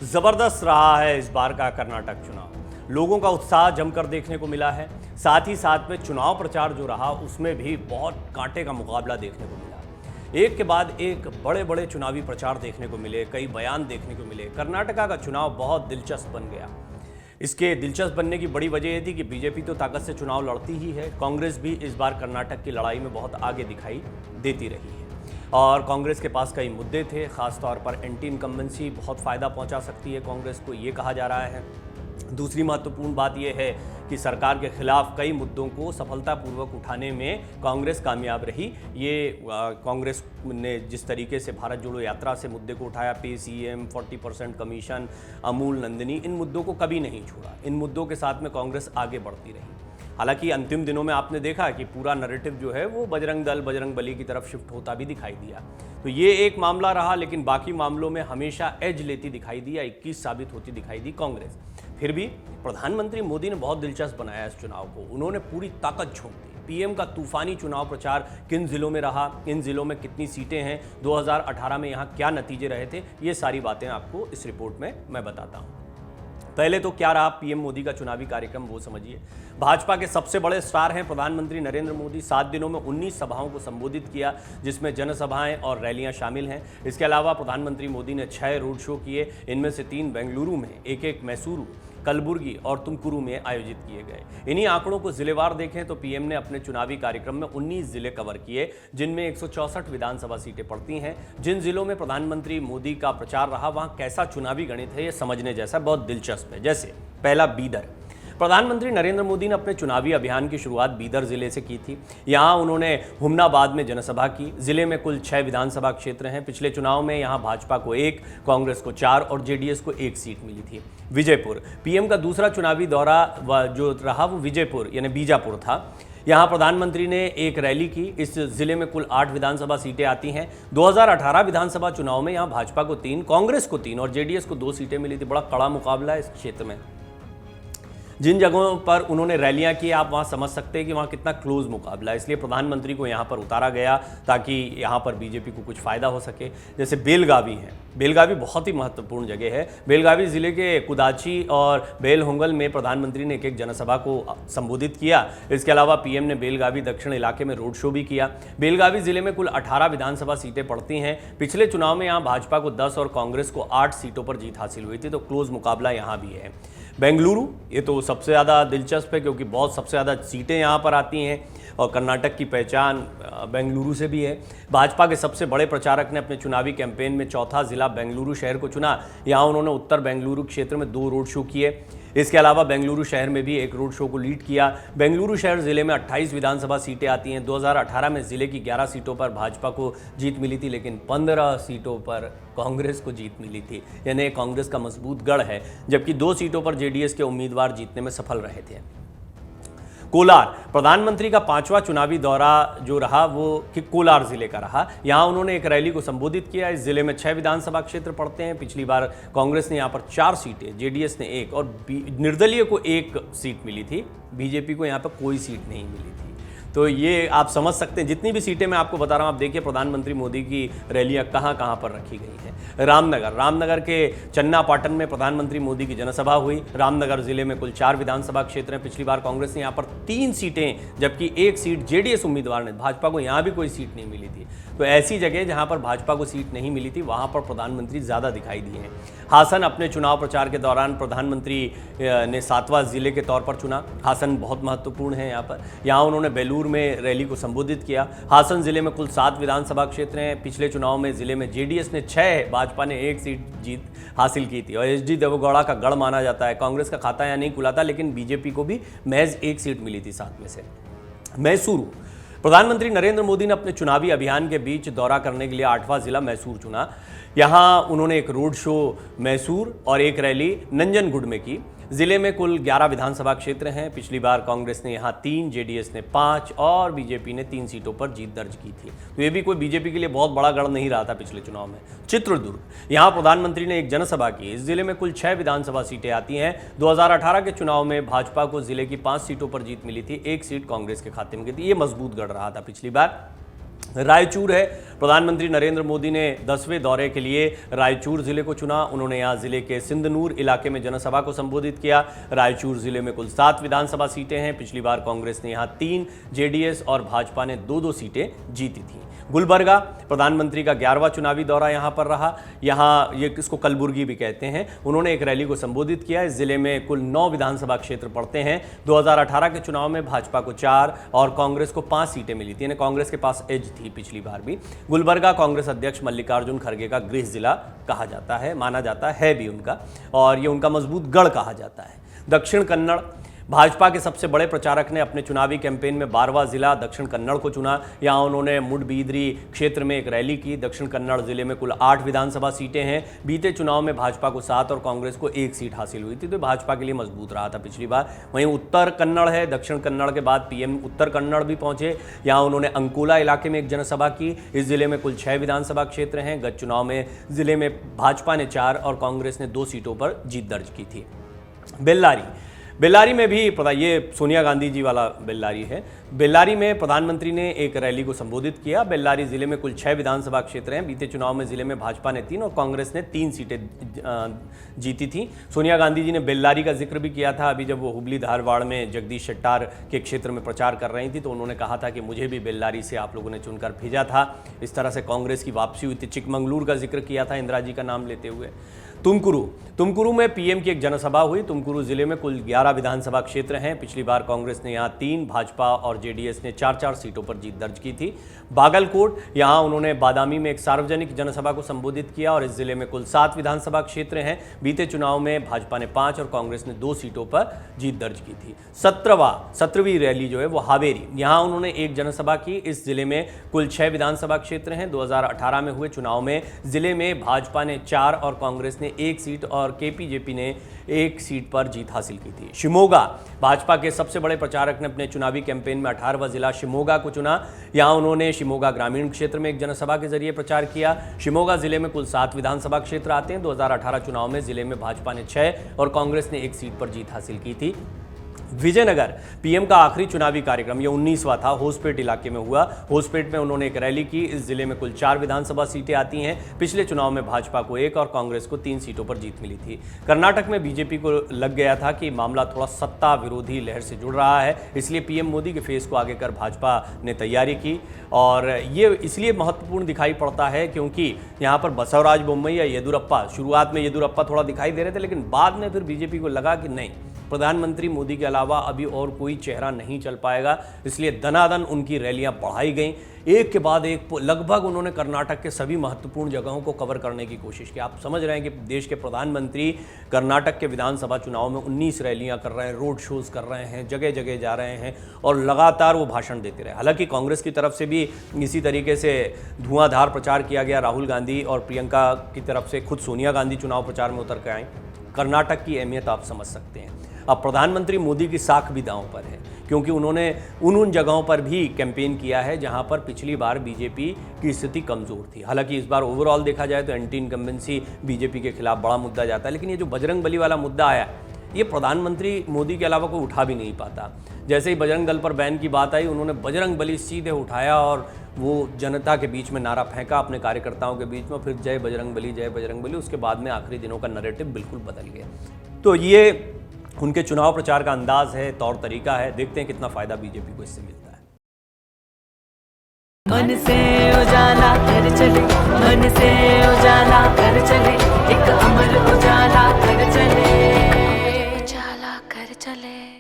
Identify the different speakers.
Speaker 1: जबरदस्त रहा है इस बार का कर्नाटक चुनाव। लोगों का उत्साह जमकर देखने को मिला है। साथ ही साथ में चुनाव प्रचार जो रहा उसमें भी बहुत कांटे का मुकाबला देखने को मिला। एक के बाद एक बड़े बड़े चुनावी प्रचार देखने को मिले, कई बयान देखने को मिले। कर्नाटका का चुनाव बहुत दिलचस्प बन गया। इसके दिलचस्प बनने की बड़ी वजह यह थी कि बीजेपी तो ताकत से चुनाव लड़ती ही है, कांग्रेस भी इस बार कर्नाटक की लड़ाई में बहुत आगे दिखाई देती रही है। और कांग्रेस के पास कई मुद्दे थे, खासतौर पर एंटी इनकम्बेंसी बहुत फ़ायदा पहुंचा सकती है कांग्रेस को, ये कहा जा रहा है। दूसरी महत्वपूर्ण बात यह है कि सरकार के खिलाफ कई मुद्दों को सफलतापूर्वक उठाने में कांग्रेस कामयाब रही। ये कांग्रेस ने जिस तरीके से भारत जोड़ो यात्रा से मुद्दे को उठाया, PCM, 40% कमीशन, अमूल नंदिनी, इन मुद्दों को कभी नहीं छोड़ा। इन मुद्दों के साथ में कांग्रेस आगे बढ़ती रही। हालांकि अंतिम दिनों में आपने देखा कि पूरा नैरेटिव जो है वो बजरंग दल, बजरंग बली की तरफ शिफ्ट होता भी दिखाई दिया। तो ये एक मामला रहा, लेकिन बाकी मामलों में हमेशा एज लेती दिखाई दी या 21 साबित होती दिखाई दी कांग्रेस। फिर भी प्रधानमंत्री मोदी ने बहुत दिलचस्प बनाया इस चुनाव को। उन्होंने पूरी ताकत झोंक दी। पीएम का तूफानी चुनाव प्रचार किन जिलों में रहा, इन जिलों में कितनी सीटें हैं, 2018 में यहाँ क्या नतीजे रहे थे, ये सारी बातें आपको इस रिपोर्ट में मैं बताता हूँ। पहले तो क्या रहा पीएम मोदी का चुनावी कार्यक्रम, वो समझिए। भाजपा के सबसे बड़े स्टार हैं प्रधानमंत्री नरेंद्र मोदी। 7 दिनों में 19 सभाओं को संबोधित किया, जिसमें जनसभाएं और रैलियां शामिल हैं। इसके अलावा प्रधानमंत्री मोदी ने 6 रोड शो किए, इनमें से 3 बेंगलुरु में, एक मैसूरू, कलबुर्गी और तुमकुरू में आयोजित किए गए। इन्हीं आंकड़ों को जिलेवार देखें तो पीएम ने अपने चुनावी कार्यक्रम में 19 जिले कवर किए, जिनमें 164 विधानसभा सीटें पड़ती हैं। जिन जिलों में प्रधानमंत्री मोदी का प्रचार रहा, वहां कैसा चुनावी गणित है ये समझने जैसा बहुत दिलचस्प है। जैसे पहला बीदर। प्रधानमंत्री नरेंद्र मोदी ने अपने चुनावी अभियान की शुरुआत बीदर जिले से की थी। यहां उन्होंने हुमनाबाद में जनसभा की। जिले में कुल 6 विधानसभा क्षेत्र हैं। पिछले चुनाव में यहां भाजपा को 1, कांग्रेस को 4 और जेडीएस को 1 सीट मिली थी। विजयपुर। पीएम का दूसरा चुनावी दौरा जो रहा वो विजयपुर यानी बीजापुर था। यहाँ प्रधानमंत्री ने एक रैली की। इस जिले में कुल 8 विधानसभा सीटें आती हैं। 2018 विधानसभा चुनाव में यहाँ भाजपा को 3, कांग्रेस को 3 और जेडीएस को 2 सीटें मिली थी। बड़ा कड़ा मुकाबला है इस क्षेत्र में। जिन जगहों पर उन्होंने रैलियां की, आप वहां समझ सकते हैं कि वहां कितना क्लोज मुकाबला है। इसलिए प्रधानमंत्री को यहां पर उतारा गया ताकि यहां पर बीजेपी को कुछ फायदा हो सके। जैसे बेलगावी है। बेलगावी बहुत ही महत्वपूर्ण जगह है। बेलगावी जिले के कुदाची और बेलहोंगल में प्रधानमंत्री ने एक जनसभा को संबोधित किया। इसके अलावा पीएम ने बेलगावी दक्षिण इलाके में रोड शो भी किया। बेलगावी जिले में कुल 18 विधानसभा सीटें पड़ती हैं। पिछले चुनाव में यहाँ भाजपा को 10 और कांग्रेस को 8 सीटों पर जीत हासिल हुई थी, तो क्लोज मुकाबला यहाँ भी है। बेंगलुरु, ये तो सबसे ज़्यादा दिलचस्प है क्योंकि बहुत सबसे ज़्यादा सीटें यहाँ पर आती हैं और कर्नाटक की पहचान बेंगलुरु से भी है। भाजपा के सबसे बड़े प्रचारक ने अपने चुनावी कैंपेन में चौथा जिला बेंगलुरु शहर को चुना। यहाँ उन्होंने उत्तर बेंगलुरु क्षेत्र में 2 रोड शो किए। इसके अलावा बेंगलुरु शहर में भी एक रोड शो को लीड किया। बेंगलुरु शहर जिले में 28 विधानसभा सीटें आती हैं। 2018 में जिले की 11 सीटों पर भाजपा को जीत मिली थी, लेकिन 15 सीटों पर कांग्रेस को जीत मिली थी। यानी कांग्रेस का मजबूत गढ़ है, जबकि 2 सीटों पर जेडीएस के उम्मीदवार जीतने में सफल रहे थे। कोलार। प्रधानमंत्री का 5वां चुनावी दौरा जो रहा वो कोलार जिले का रहा। यहां उन्होंने एक रैली को संबोधित किया। इस जिले में 6 विधानसभा क्षेत्र पड़ते हैं। पिछली बार कांग्रेस ने यहां पर 4 सीटें, जेडीएस ने 1 और निर्दलीय को 1 सीट मिली थी। बीजेपी को यहां पर कोई सीट नहीं मिली थी। तो ये आप समझ सकते हैं, जितनी भी सीटें मैं आपको बता रहा हूं, आप देखिए प्रधानमंत्री मोदी की रैलियां कहां कहां पर रखी गई हैं। रामनगर के चन्नापाटन में प्रधानमंत्री मोदी की जनसभा हुई। रामनगर जिले में कुल 4 विधानसभा क्षेत्र हैं। पिछली बार कांग्रेस ने यहां पर 3 सीटें जबकि 1 सीट जेडीएस उम्मीदवार ने, भाजपा को यहां भी कोई सीट नहीं मिली थी। तो ऐसी जगह जहां पर भाजपा को सीट नहीं मिली थी, वहां पर प्रधानमंत्री ज़्यादा दिखाई दिए हैं। हासन अपने चुनाव प्रचार के दौरान प्रधानमंत्री ने 7वां जिले के तौर पर चुना। हासन बहुत महत्वपूर्ण है यहाँ पर। यहाँ उन्होंने बेलूर में रैली को संबोधित किया। हासन जिले में कुल 7 विधानसभा क्षेत्र हैं। पिछले चुनाव में जिले में जेडीएस ने 6, भाजपा ने 1 सीट जीत हासिल की थी। और एचडी देवेगौड़ा का गढ़ माना जाता है। कांग्रेस का खाता यहाँ नहीं खुला था, लेकिन बीजेपी को भी महज 1 सीट मिली थी 7 में से। मैसूरू। प्रधानमंत्री नरेंद्र मोदी ने अपने चुनावी अभियान के बीच दौरा करने के लिए 8वां जिला मैसूर चुना। यहां उन्होंने एक रोड शो मैसूर और एक रैली नंजनगुड में की। जिले में कुल 11 विधानसभा क्षेत्र हैं। पिछली बार कांग्रेस ने यहां 3, जेडीएस ने 5 और बीजेपी ने 3 सीटों पर जीत दर्ज की थी। तो ये भी कोई बीजेपी के लिए बहुत बड़ा गढ़ नहीं रहा था पिछले चुनाव में। चित्रदुर्ग। यहां प्रधानमंत्री ने एक जनसभा की। इस जिले में कुल 6 विधानसभा सीटें आती हैं। 2018 के चुनाव में भाजपा को जिले की 5 सीटों पर जीत मिली थी। 1 सीट कांग्रेस के खाते में गई थी। ये मजबूत गढ़ रहा था पिछली बार। रायचूर है। प्रधानमंत्री नरेंद्र मोदी ने 10वें दौरे के लिए रायचूर जिले को चुना। उन्होंने यहां जिले के सिंधनूर इलाके में जनसभा को संबोधित किया। रायचूर जिले में कुल 7 विधानसभा सीटें हैं। पिछली बार कांग्रेस ने यहां 3, जेडीएस और भाजपा ने 2-2 सीटें जीती थीं। गुलबर्गा, प्रधानमंत्री का 11वां चुनावी दौरा यहां पर रहा। यहां ये इसको कलबुर्गी भी कहते हैं। उन्होंने एक रैली को संबोधित किया। इस जिले में कुल 9 विधानसभा क्षेत्र पड़ते हैं। 2018 के चुनाव में भाजपा को 4 और कांग्रेस को 5 सीटें मिली थी, यानी कांग्रेस के पास एज थी पिछली बार भी। गुलबर्गा कांग्रेस अध्यक्ष मल्लिकार्जुन खड़गे का गृह जिला कहा जाता है, माना जाता है भी उनका, और ये उनका मजबूत गढ़ कहा जाता है। दक्षिण कन्नड़, भाजपा के सबसे बड़े प्रचारक ने अपने चुनावी कैंपेन में 12वां जिला दक्षिण कन्नड़ को चुना। यहां उन्होंने मुडबीद्री क्षेत्र में एक रैली की। दक्षिण कन्नड़ जिले में कुल 8 विधानसभा सीटें हैं। बीते चुनाव में भाजपा को 7 और कांग्रेस को 1 सीट हासिल हुई थी, तो भाजपा के लिए मजबूत रहा था पिछली बार। वहीं उत्तर कन्नड़ है। दक्षिण कन्नड़ के बाद पीएम उत्तर कन्नड़ भी पहुंचे। यहां उन्होंने अंकोला इलाके में एक जनसभा की। इस जिले में कुल 6 विधानसभा क्षेत्र हैं। गत चुनाव में जिले में भाजपा ने 4 और कांग्रेस ने 2 सीटों पर जीत दर्ज की थी। बेल्लारी में भी ये सोनिया गांधी जी वाला बेल्लारी है। बेल्लारी में प्रधानमंत्री ने एक रैली को संबोधित किया। बेल्लारी जिले में कुल 6 विधानसभा क्षेत्र हैं। बीते चुनाव में जिले में भाजपा ने 3 और कांग्रेस ने 3 सीटें जीती थी। सोनिया गांधी जी ने बेल्लारी का जिक्र भी किया था। अभी जब वो हुबली धारवाड़ में जगदीश शेट्टार के क्षेत्र में प्रचार कर रही थी, तो उन्होंने कहा था कि मुझे भी बेल्लारी से आप लोगों ने चुनकर भेजा था। इस तरह से कांग्रेस की वापसी हुई थी। चिकमंगलूर का जिक्र किया था इंदिरा जी का नाम लेते हुए। तुमकुरू में पीएम की एक जनसभा हुई। तुमकुरू जिले में कुल 11 विधानसभा क्षेत्र हैं। पिछली बार कांग्रेस ने यहां 3, भाजपा और जेडीएस ने 4-4 सीटों पर जीत दर्ज की थी। बागलकोट, यहां उन्होंने बादामी में एक सार्वजनिक जनसभा को संबोधित किया और इस जिले में कुल 7 विधानसभा क्षेत्र हैं। बीते चुनाव में भाजपा ने 5 और कांग्रेस ने 2 सीटों पर जीत दर्ज की थी। 17वीं रैली जो है वो हावेरी, यहां उन्होंने एक जनसभा की। इस जिले में कुल 6 विधानसभा क्षेत्र हैं। 2018 में हुए चुनाव में जिले में भाजपा ने 4 और कांग्रेस ने 1 सीट और केपीजेपी ने 1 सीट पर जीत हासिल की थी। शिमोगा, भाजपा के सबसे बड़े प्रचारक ने अपने चुनावी कैंपेन में 18वां जिला शिमोगा को चुना। यहां उन्होंने शिमोगा ग्रामीण क्षेत्र में एक जनसभा के जरिए प्रचार किया। शिमोगा जिले में कुल 7 विधानसभा क्षेत्र आते हैं। 2018 चुनाव में जिले में भाजपा ने 6 और कांग्रेस ने 1 सीट पर जीत हासिल की थी। विजयनगर, पीएम का आखिरी चुनावी कार्यक्रम ये 19वां था, होसपेट इलाके में हुआ। होसपेट में उन्होंने एक रैली की। इस जिले में कुल 4 विधानसभा सीटें आती हैं। पिछले चुनाव में भाजपा को 1 और कांग्रेस को 3 सीटों पर जीत मिली थी। कर्नाटक में बीजेपी को लग गया था कि मामला थोड़ा सत्ता विरोधी लहर से जुड़ रहा है, इसलिए पीएम मोदी के फेस को आगे कर भाजपा ने तैयारी की। और ये इसलिए महत्वपूर्ण दिखाई पड़ता है क्योंकि यहाँ पर बसवराज बोम्मई या येदुरप्पा, शुरुआत में येदुरप्पा थोड़ा दिखाई दे रहे थे, लेकिन बाद में फिर बीजेपी को लगा कि नहीं, प्रधानमंत्री मोदी के अलावा अभी और कोई चेहरा नहीं चल पाएगा, इसलिए दनादन उनकी रैलियां बढ़ाई गईं। एक के बाद एक लगभग उन्होंने कर्नाटक के सभी महत्वपूर्ण जगहों को कवर करने की कोशिश की। आप समझ रहे हैं कि देश के प्रधानमंत्री कर्नाटक के विधानसभा चुनाव में 19 रैलियां कर रहे हैं, रोड शोज कर रहे हैं, जगह जगह जा रहे हैं और लगातार वो भाषण देते रहे। हालांकि कांग्रेस की तरफ से भी इसी तरीके से धुआंधार प्रचार किया गया। राहुल गांधी और प्रियंका की तरफ से खुद सोनिया गांधी चुनाव प्रचार में उतर के आए। कर्नाटक की अहमियत आप समझ सकते हैं। अब प्रधानमंत्री मोदी की साख भी दांव पर है, क्योंकि उन्होंने उन जगहों पर भी कैंपेन किया है जहां पर पिछली बार बीजेपी की स्थिति कमजोर थी। हालांकि इस बार ओवरऑल देखा जाए तो एंटी इनकम्बेंसी बीजेपी के खिलाफ बड़ा मुद्दा जाता है, लेकिन ये जो बजरंग बली वाला मुद्दा आया, ये प्रधानमंत्री मोदी के अलावा कोई उठा भी नहीं पाता। जैसे ही बजरंग दल पर बैन की बात आई, उन्होंने बजरंग बली सीधे उठाया और वो जनता के बीच में नारा फेंका, अपने कार्यकर्ताओं के बीच में, फिर जय बजरंग बली, जय बजरंग बली। उसके बाद में आखिरी दिनों का नैरेटिव बिल्कुल बदल गया। तो ये उनके चुनाव प्रचार का अंदाज है, तौर तरीका है। देखते हैं कितना फायदा बीजेपी को इससे मिलता है।
Speaker 2: मन से उजाला कर चले, मन से उजाला कर चले, एक अमर उजाला कर चले, उजाला कर चले।